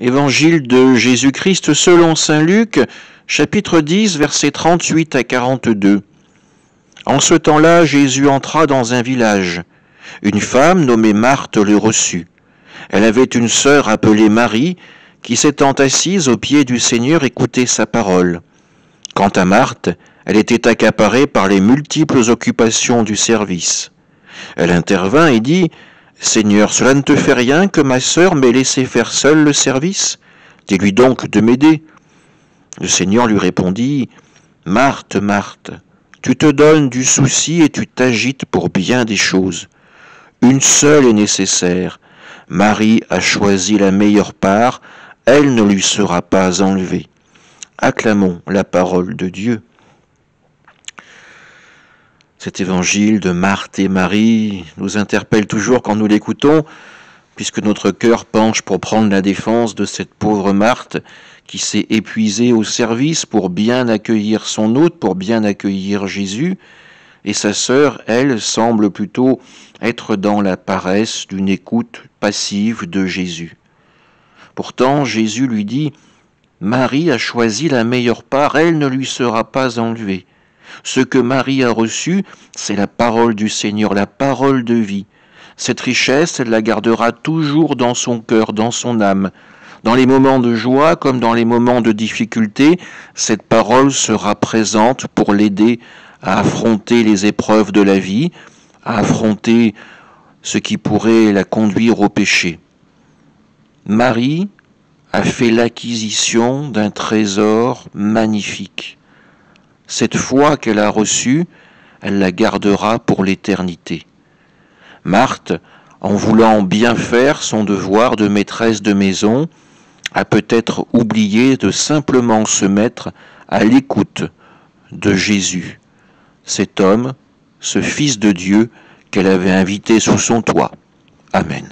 Évangile de Jésus-Christ selon saint Luc, chapitre 10, versets 38 à 42. En ce temps-là, Jésus entra dans un village. Une femme nommée Marthe le reçut. Elle avait une sœur appelée Marie, qui s'étant assise aux pieds du Seigneur écoutait sa parole. Quant à Marthe, elle était accaparée par les multiples occupations du service. Elle intervint et dit « Seigneur, cela ne te fait rien que ma sœur m'ait laissé faire seule le service? Dis-lui donc de m'aider. » Le Seigneur lui répondit « Marthe, Marthe, tu te donnes du souci et tu t'agites pour bien des choses. Une seule est nécessaire. Marie a choisi la meilleure part, elle ne lui sera pas enlevée. » Acclamons la parole de Dieu. Cet évangile de Marthe et Marie nous interpelle toujours quand nous l'écoutons, puisque notre cœur penche pour prendre la défense de cette pauvre Marthe qui s'est épuisée au service pour bien accueillir son hôte, pour bien accueillir Jésus, et sa sœur, elle, semble plutôt être dans la paresse d'une écoute passive de Jésus. Pourtant, Jésus lui dit « Marie a choisi la meilleure part, elle ne lui sera pas enlevée. » Ce que Marie a reçu, c'est la parole du Seigneur, la parole de vie. Cette richesse, elle la gardera toujours dans son cœur, dans son âme. Dans les moments de joie comme dans les moments de difficulté, cette parole sera présente pour l'aider à affronter les épreuves de la vie, à affronter ce qui pourrait la conduire au péché. Marie a fait l'acquisition d'un trésor magnifique. Cette foi qu'elle a reçue, elle la gardera pour l'éternité. Marthe, en voulant bien faire son devoir de maîtresse de maison, a peut-être oublié de simplement se mettre à l'écoute de Jésus, cet homme, ce Fils de Dieu qu'elle avait invité sous son toit. Amen.